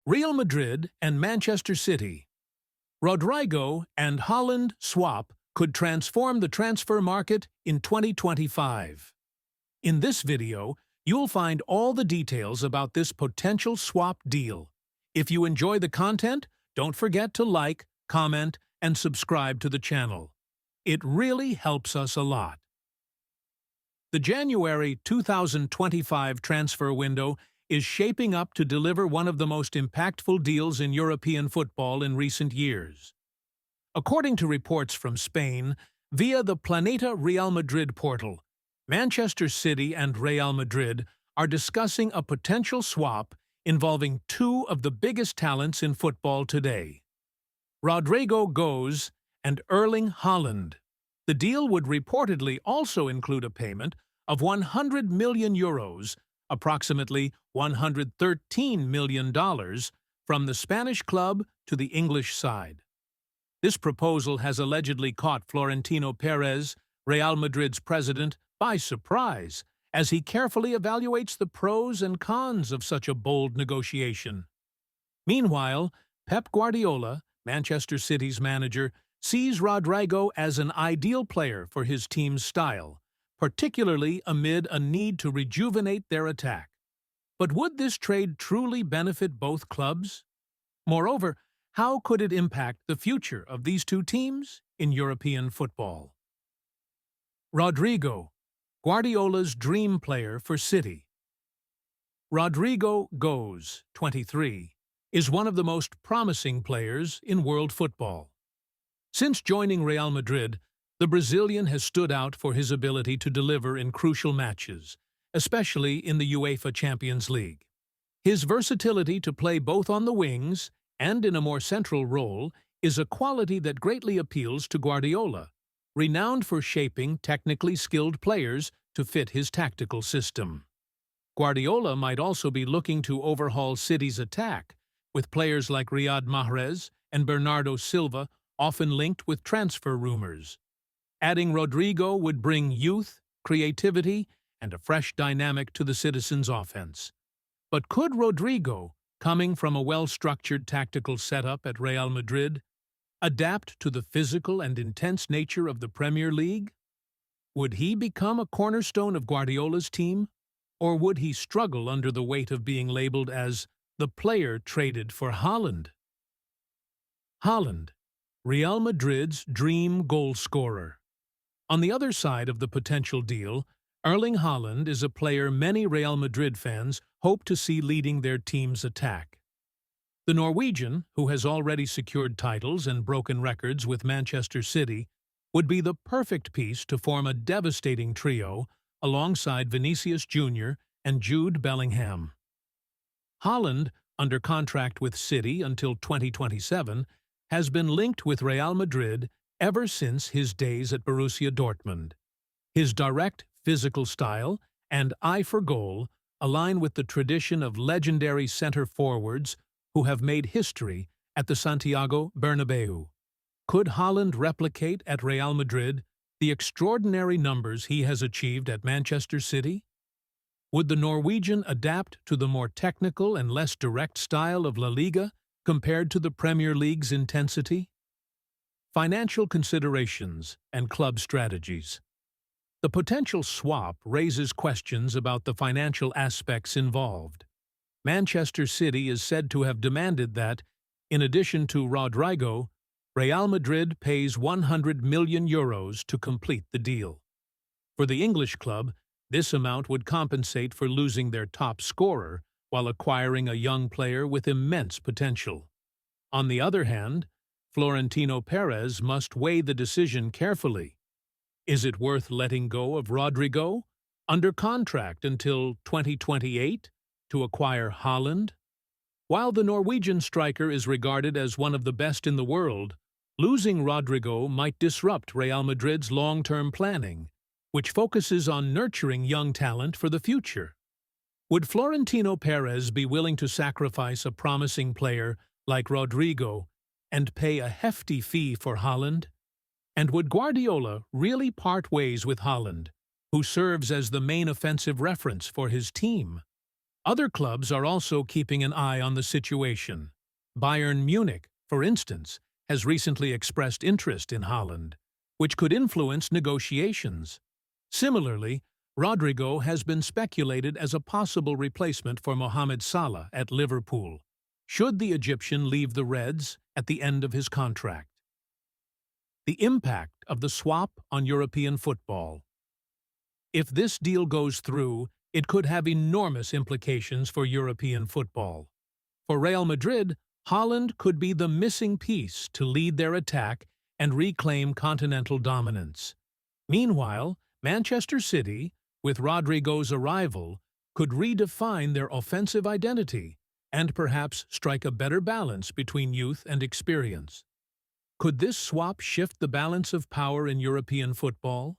Real Madrid and Manchester City. Rodrygo and Haaland swap could transform the transfer market in 2025. In this video, you'll find all the details about this potential swap deal. If you enjoy the content, don't forget to like, comment, and subscribe to the channel. It really helps us a lot. The January 2025 transfer window is shaping up to deliver one of the most impactful deals in European football in recent years. According to reports from Spain, via the Planeta Real Madrid portal, Manchester City and Real Madrid are discussing a potential swap involving two of the biggest talents in football today. Rodrygo goes and Erling Haaland. The deal would reportedly also include a payment of €100 million, approximately $113 million, from the Spanish club to the English side. This proposal has allegedly caught Florentino Perez, Real Madrid's president, by surprise, as he carefully evaluates the pros and cons of such a bold negotiation. Meanwhile, Pep Guardiola, Manchester City's manager, sees Rodrygo as an ideal player for his team's style, particularly amid a need to rejuvenate their attack. But would this trade truly benefit both clubs? Moreover, how could it impact the future of these two teams in European football? Rodrygo, Guardiola's dream player for City. Rodrygo goes, 23, is one of the most promising players in world football. Since joining Real Madrid, the Brazilian has stood out for his ability to deliver in crucial matches, especially in the UEFA Champions League. His versatility to play both on the wings and in a more central role is a quality that greatly appeals to Guardiola, renowned for shaping technically skilled players to fit his tactical system. Guardiola might also be looking to overhaul City's attack, with players like Riyad Mahrez and Bernardo Silva often linked with transfer rumors. Adding Rodrygo would bring youth, creativity, and a fresh dynamic to the Citizens' offense. But could Rodrygo, coming from a well-structured tactical setup at Real Madrid, adapt to the physical and intense nature of the Premier League? Would he become a cornerstone of Guardiola's team, or would he struggle under the weight of being labeled as the player traded for Haaland? Haaland, Real Madrid's dream goal scorer. On the other side of the potential deal, Erling Haaland is a player many Real Madrid fans hope to see leading their team's attack. The Norwegian, who has already secured titles and broken records with Manchester City, would be the perfect piece to form a devastating trio alongside Vinicius Jr. and Jude Bellingham. Haaland, under contract with City until 2027, has been linked with Real Madrid ever since his days at Borussia Dortmund. His direct, physical style and eye for goal align with the tradition of legendary center forwards who have made history at the Santiago Bernabeu. Could Haaland replicate at Real Madrid the extraordinary numbers he has achieved at Manchester City? Would the Norwegian adapt to the more technical and less direct style of La Liga compared to the Premier League's intensity? Financial considerations and club strategies. The potential swap raises questions about the financial aspects involved. Manchester City is said to have demanded that, in addition to Rodrygo, Real Madrid pays €100 million to complete the deal. For the English club, this amount would compensate for losing their top scorer while acquiring a young player with immense potential. On the other hand, Florentino Perez must weigh the decision carefully. Is it worth letting go of Rodrygo, under contract until 2028, to acquire Haaland? While the Norwegian striker is regarded as one of the best in the world, losing Rodrygo might disrupt Real Madrid's long-term planning, which focuses on nurturing young talent for the future. Would Florentino Perez be willing to sacrifice a promising player like Rodrygo and pay a hefty fee for Haaland? And would Guardiola really part ways with Haaland, who serves as the main offensive reference for his team? Other clubs are also keeping an eye on the situation. Bayern Munich, for instance, has recently expressed interest in Haaland, which could influence negotiations. Similarly, Rodrygo has been speculated as a possible replacement for Mohamed Salah at Liverpool, should the Egyptian leave the Reds at the end of his contract. The impact of the swap on European football. If this deal goes through, it could have enormous implications for European football. For Real Madrid, Haaland could be the missing piece to lead their attack and reclaim continental dominance. Meanwhile, Manchester City, with Rodrygo's arrival, could redefine their offensive identity and perhaps strike a better balance between youth and experience. Could this swap shift the balance of power in European football?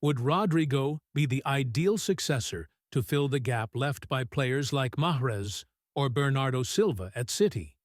Would Rodrygo be the ideal successor to fill the gap left by players like Mahrez or Bernardo Silva at City?